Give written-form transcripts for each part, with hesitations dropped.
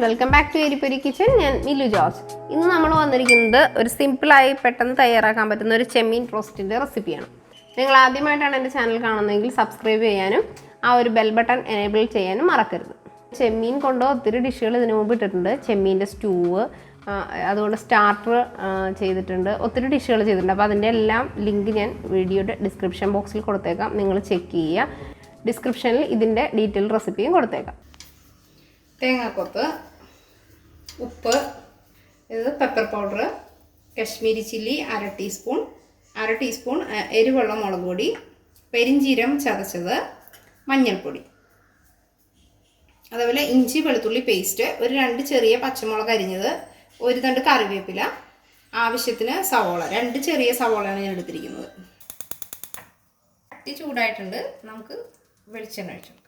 Welcome back to Erippori kitchen. ഞാൻ Milu George. ഇന്ന് നമ്മൾ വന്നിരിക്കുന്നത് ഒരു സിമ്പിളായി പെട്ടെന്ന് തയ്യാറാക്കാൻ പറ്റുന്ന ഒരു ചെമ്മീൻ റോസ്റ്റിൻ്റെ റെസിപ്പിയാണ്. നിങ്ങൾ ആദ്യമായിട്ടാണ് എൻ്റെ ചാനൽ കാണുന്നതെങ്കിൽ സബ്സ്ക്രൈബ് ചെയ്യാനും ആ ഒരു ബെൽ ബട്ടൺ എനേബിൾ ചെയ്യാനും മറക്കരുത്. ചെമ്മീൻ കൊണ്ട് ഒത്തിരി ഡിഷുകൾ ഇതിനു മുമ്പ് ഇട്ടിട്ടുണ്ട്. ചെമ്മീൻ്റെ സ്റ്റൂവ്, അതുകൊണ്ട് സ്റ്റാർട്ടർ ചെയ്തിട്ടുണ്ട്, ഒത്തിരി ഡിഷുകൾ ചെയ്തിട്ടുണ്ട്. അപ്പോൾ അതിൻ്റെ എല്ലാം ലിങ്ക് ഞാൻ വീഡിയോയുടെ ഡിസ്ക്രിപ്ഷൻ ബോക്സിൽ കൊടുത്തേക്കാം. നിങ്ങൾ ചെക്ക് ചെയ്യുക. ഡിസ്ക്രിപ്ഷനിൽ ഇതിൻ്റെ ഡീറ്റെയിൽ റെസിപ്പിയും കൊടുത്തേക്കാം. തേങ്ങാക്കൊത്ത്, ഉപ്പ്, ഇത് പെപ്പർ പൗഡർ, കശ്മീരി ചില്ലി അര ടീസ്പൂൺ എരിവുള്ള മുളക് പൊടി, പെരിഞ്ചീരം ചതച്ചത്, മഞ്ഞൾപ്പൊടി, അതേപോലെ ഇഞ്ചി വെളുത്തുള്ളി പേസ്റ്റ്, ഒരു 2 ചെറിയ പച്ചമുളക് അരിഞ്ഞത്, ഒരു തണ്ട് കറിവേപ്പില, ആവശ്യത്തിന് സവോള, 2 ചെറിയ സവോളയാണ് ഞാൻ എടുത്തിരിക്കുന്നത്. ചൂടായിട്ടുണ്ട്, നമുക്ക് വെളിച്ചെണ്ണ ഒഴിച്ചു കൊടുക്കാം.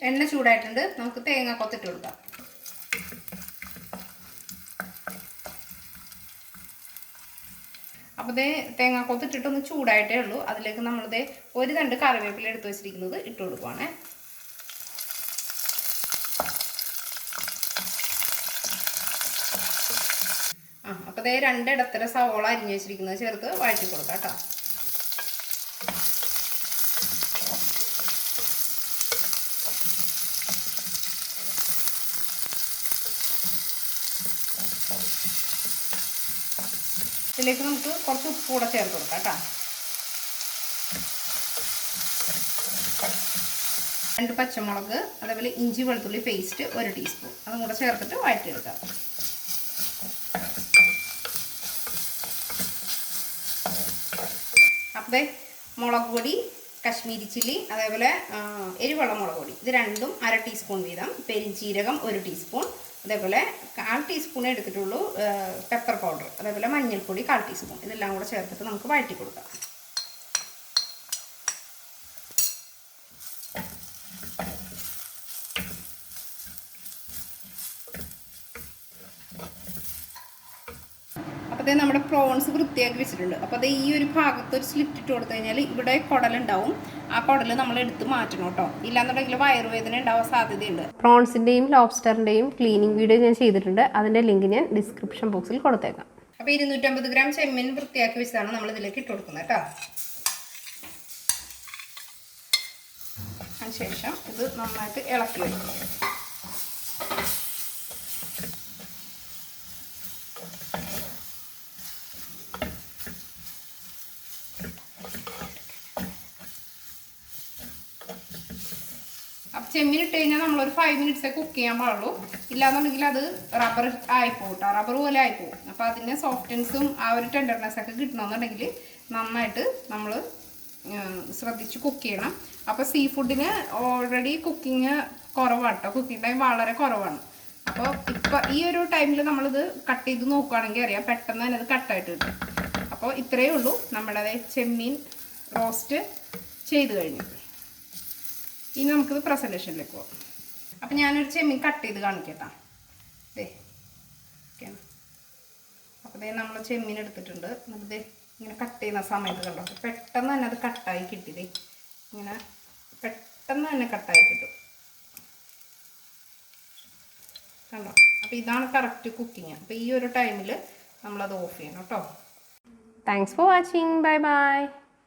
എണ്ണ ചൂടായിട്ടുണ്ട്, നമുക്ക് തേങ്ങ കൊത്തിട്ട് കൊടുക്കാം. അപ്പോൾ തേങ്ങ കൊത്തിട്ടിട്ടൊന്ന് ചൂടായിട്ടേ ഉള്ളൂ. അതിലേക്ക് നമ്മളിത് ഒരു തണ്ട് കറിവേപ്പില എടുത്ത് വെച്ചിരിക്കുന്നത് ഇട്ട് കൊടുക്കുവാണേ. അപ്പോൾ 2 ഇടത്തര സവോള അരിഞ്ഞ് വെച്ചിരിക്കുന്നത് ചേർത്ത് വഴറ്റി കൊടുക്കാം കേട്ടോ. ഇതിലേക്ക് നമുക്ക് കുറച്ച് ഉപ്പ് കൂടെ ചേർത്ത് കൊടുക്കാം കേട്ടോ. 2 പച്ചമുളക്, അതേപോലെ ഇഞ്ചി വെളുത്തുള്ളി പേസ്റ്റ് 1 ടീസ്പൂൺ, അതും കൂടെ ചേർത്തിട്ട് വഴറ്റിയെടുക്കാം. അപ്പോൾ മുളക് പൊടി, കശ്മീരി ചില്ലി, അതേപോലെ എരിവുള്ള മുളക് പൊടി, ഇത് രണ്ടും അര ടീസ്പൂൺ വീതം, പെരിഞ്ചീരകം 1 ടീസ്പൂൺ, അതേപോലെ 1/4 ടീസ്പൂൺ എടുത്തിട്ടുള്ളൂ പെപ്പർ പൗഡർ, അതേപോലെ മഞ്ഞൾപ്പൊടി 1/4 ടീസ്പൂൺ, ഇതെല്ലാം കൂടെ ചേർത്തിട്ട് നമുക്ക് വഴറ്റി കൊടുക്കാം. അപ്പോൾ നമ്മുടെ പ്രോൺസ് വൃത്തിയാക്കി വെച്ചിട്ടുണ്ട്. അപ്പോൾ അത് ഈ ഒരു ഭാഗത്ത് ഒരു സ്ലിറ്റ് ഇട്ട് കൊടുത്തു കഴിഞ്ഞാൽ ഇവിടെ കുടലുണ്ടാവും. ആ കുടൽ നമ്മൾ എടുത്ത് മാറ്റണം കേട്ടോ, ഇല്ലാന്നുണ്ടെങ്കിൽ വയറുവേദന ഉണ്ടാവാൻ സാധ്യതയുണ്ട്. പ്രോൺസിൻ്റെയും ലോബ്സ്റ്ററിൻ്റെയും ക്ലീനിങ് വീഡിയോ ഞാൻ ചെയ്തിട്ടുണ്ട്. അതിൻ്റെ ലിങ്ക് ഞാൻ ഡിസ്ക്രിപ്ഷൻ ബോക്സിൽ കൊടുത്തേക്കാം. അപ്പോൾ 250 ഗ്രാം ചെമ്മീൻ വൃത്തിയാക്കി വെച്ചതാണ് നമ്മൾ ഇതിലേക്ക് ഇട്ട് കൊടുക്കുന്നത് കേട്ടോ. അതിനുശേഷം ഇത് നന്നായിട്ട് ഇളക്കി വയ്ക്കും. ചെമ്മീൻ ഇട്ട് കഴിഞ്ഞാൽ നമ്മളൊരു 5 മിനിറ്റ്സേ കുക്ക് ചെയ്യാൻ പാടുള്ളൂ. ഇല്ലാന്നുണ്ടെങ്കിൽ അത് റബ്ബർ ആയിപ്പോവും കേട്ടോ, റബ്ബർ പോലെ ആയിപ്പോവും. അപ്പോൾ അതിൻ്റെ സോഫ്റ്റ്നെസ്സും ആ ഒരു ടെൻഡർനെസ്സൊക്കെ കിട്ടണമെന്നുണ്ടെങ്കിൽ നന്നായിട്ട് നമ്മൾ ശ്രദ്ധിച്ച് കുക്ക് ചെയ്യണം. അപ്പോൾ സീ ഫുഡിന് ഓൾറെഡി കുക്കിങ് കുറവാണ് കേട്ടോ, കുക്കിംഗ് ടൈം വളരെ കുറവാണ്. അപ്പോൾ ഇപ്പോൾ ഈ ഒരു ടൈമിൽ നമ്മളിത് കട്ട് ചെയ്ത് നോക്കുകയാണെങ്കിൽ അറിയാം, പെട്ടെന്ന് തന്നെ അത് കട്ടായിട്ട് കിട്ടും. അപ്പോൾ ഇത്രയേ ഉള്ളൂ, നമ്മുടെ ചെമ്മീൻ റോസ്റ്റ് ചെയ്ത് കഴിഞ്ഞു. ഇനി നമുക്കിത് പ്രസൻറ്റേഷനിലേക്ക് പോകാം. അപ്പം ഞാനൊരു ചെമ്മീൻ കട്ട് ചെയ്ത് കാണിക്കട്ടാ. ഓക്കെയാണ്. അപ്പോൾ നമ്മൾ ചെമ്മീൻ എടുത്തിട്ടുണ്ട്. എന്നിട്ട് ഇങ്ങനെ കട്ട് ചെയ്യുന്ന സമയത്ത് കണ്ടോ, പെട്ടെന്ന് തന്നെ അത് കട്ടായി കിട്ടിയതേ, ഇങ്ങനെ പെട്ടെന്ന് തന്നെ കട്ടായി കിട്ടും കണ്ടോ. അപ്പോൾ ഇതാണ് കറക്റ്റ് കുക്കിങ്. അപ്പോൾ ഈ ഒരു ടൈമിൽ നമ്മളത് ഓഫ് ചെയ്യണം കേട്ടോ. Thanks for watching. Bye bye.